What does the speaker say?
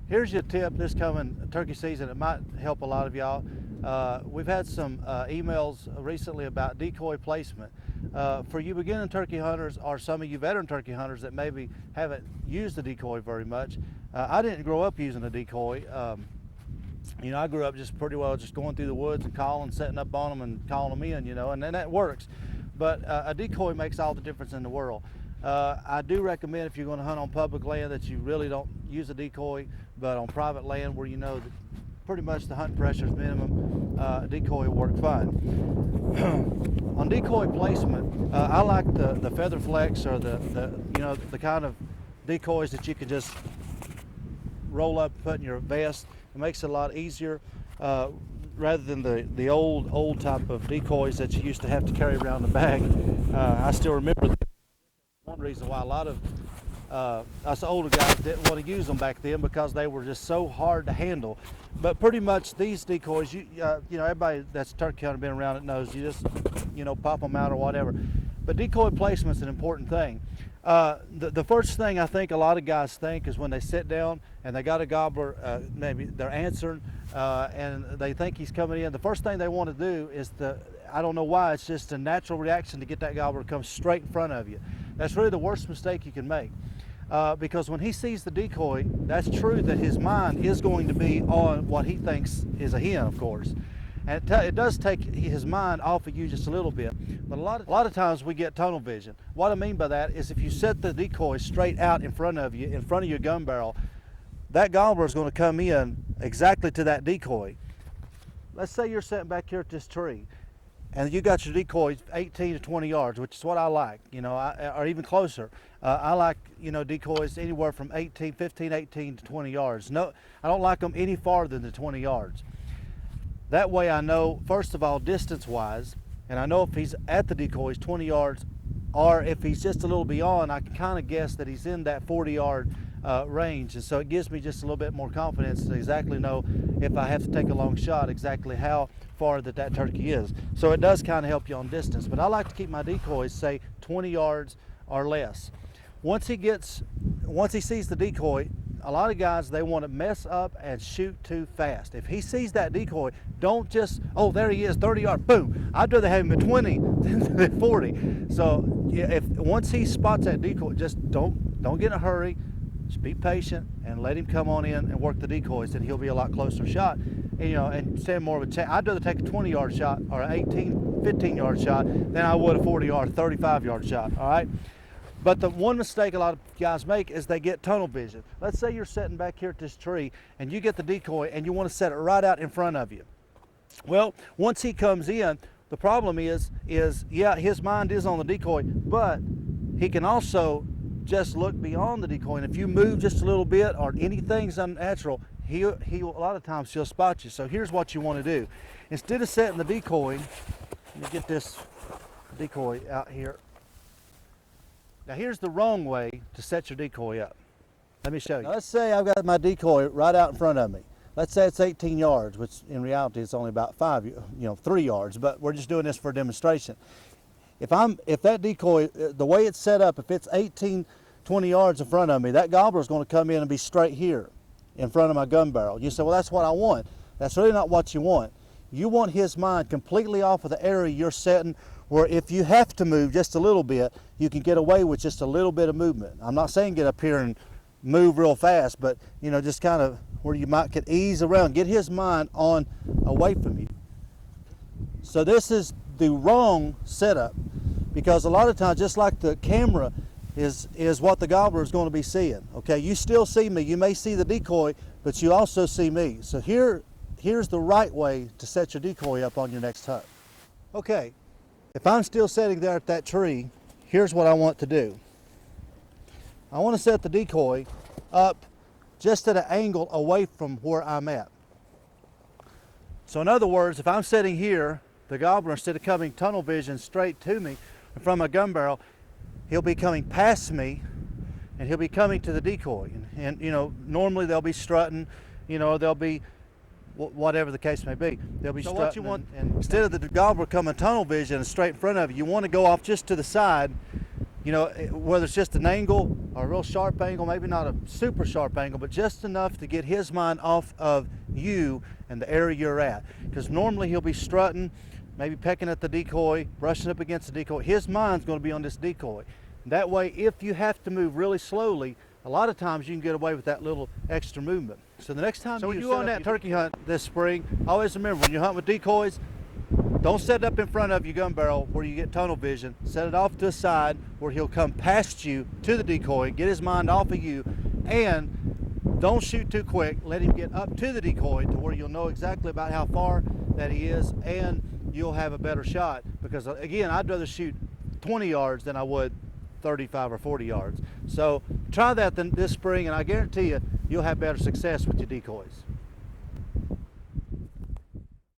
Here's your tip this coming turkey season. It might help a lot of y'all. We've had some emails recently about decoy placement. For you beginning turkey hunters or some of you veteran turkey hunters that maybe haven't used the decoy very much, I didn't grow up using a decoy. You know, I grew up just pretty well just going through the woods and calling, setting up on them and calling them in, you know, and then that works. But a decoy makes all the difference in the world. I do recommend if you're going to hunt on public land that you really don't use a decoy, but on private land where you know that pretty much the hunt pressure is minimum, a decoy will work fine. On decoy placement, I like the feather flex or the kind of decoys that you can just roll up, put in your vest. It makes it a lot easier rather than the old type of decoys that you used to have to carry around the bag. I still remember one reason why a lot of us older guys didn't want to use them back then, because they were just so hard to handle. But pretty much these decoys, you know, everybody that's turkey hunter been around it knows you just, you know, pop them out or whatever. But decoy placement's an important thing. The first thing I think a lot of guys think is when they sit down and they got a gobbler, maybe they're answering, and they think he's coming in. The first thing they want to do is I don't know why, it's just a natural reaction to get that gobbler to come straight in front of you. That's really the worst mistake you can make. Because when he sees the decoy, that's true that his mind is going to be on what he thinks is a hen, of course. And it does take his mind off of you just a little bit. But a lot of times we get tunnel vision. What I mean by that is if you set the decoy straight out in front of you, in front of your gun barrel, that gobbler is going to come in exactly to that decoy. Let's say you're sitting back here at this tree, and you got your decoys 18 to 20 yards, which is what I like, you know, or even closer. I like, you know, decoys anywhere from 15, 18 to 20 yards. No, I don't like them any farther than 20 yards. That way I know, first of all, distance-wise, and I know if he's at the decoys 20 yards, or if he's just a little beyond, I can kind of guess that he's in that 40-yard range. And so it gives me just a little bit more confidence to exactly know if I have to take a long shot, exactly how far that turkey is. So it does kind of help you on distance. But I like to keep my decoys, say, 20 yards or less. Once he sees the decoy, a lot of guys, they want to mess up and shoot too fast. If he sees that decoy, don't just, oh, there he is, 30 yards, boom. I'd rather have him at 20 than 40. So yeah, once he spots that decoy, just don't get in a hurry. Just be patient and let him come on in and work the decoys, and he'll be a lot closer shot. And, you know, and stand more of a chance. I'd rather take a 20-yard shot or an 15-yard shot than I would a 40-yard, 35-yard shot, all right? But the one mistake a lot of guys make is they get tunnel vision. Let's say you're sitting back here at this tree and you get the decoy and you want to set it right out in front of you. Well, once he comes in, the problem is yeah, his mind is on the decoy, but he can also just look beyond the decoy. And if you move just a little bit or anything's unnatural, he will, a lot of times he'll spot you. So here's what you want to do. Instead of setting the decoy, let me get this decoy out here. Now here's the wrong way to set your decoy up. Let me show you. Now, let's say I've got my decoy right out in front of me. Let's say it's 18 yards, which in reality it's only about 3 yards, but we're just doing this for a demonstration. If that decoy, the way it's set up, if it's 18, 20 yards in front of me, that gobbler is going to come in and be straight here in front of my gun barrel. You say, well, that's what I want. That's really not what you want. You want his mind completely off of the area you're setting, where if you have to move just a little bit, you can get away with just a little bit of movement. I'm not saying get up here and move real fast, but you know, just kind of where you could ease around, get his mind on away from you. So this is the wrong setup, because a lot of times, just like the camera is what the gobbler is going to be seeing. Okay, you still see me, you may see the decoy, but you also see me. So here's the right way to set your decoy up on your next hunt. Okay, if I'm still sitting there at that tree, here's what I want to do. I want to set the decoy up just at an angle away from where I'm at. So in other words, if I'm sitting here, the gobbler, instead of coming tunnel vision straight to me from a gun barrel, he'll be coming past me and he'll be coming to the decoy. And you know, normally they'll be strutting, you know, they'll be whatever the case may be. They'll be strutting. What you want, and instead of the gobbler coming tunnel vision straight in front of you, you want to go off just to the side, you know, whether it's just an angle or a real sharp angle, maybe not a super sharp angle, but just enough to get his mind off of you and the area you're at. Because normally he'll be strutting, maybe pecking at the decoy, brushing up against the decoy. His mind's going to be on this decoy. That way, if you have to move really slowly, a lot of times you can get away with that little extra movement. So the next time you go on that turkey hunt this spring, always remember, when you hunt with decoys, don't set it up in front of your gun barrel where you get tunnel vision. Set it off to the side where he'll come past you to the decoy, get his mind off of you, and don't shoot too quick. Let him get up to the decoy to where you'll know exactly about how far that he is, and you'll have a better shot. Because again, I'd rather shoot 20 yards than I would 35 or 40 yards. So try that this spring, and I guarantee you, you'll have better success with your decoys.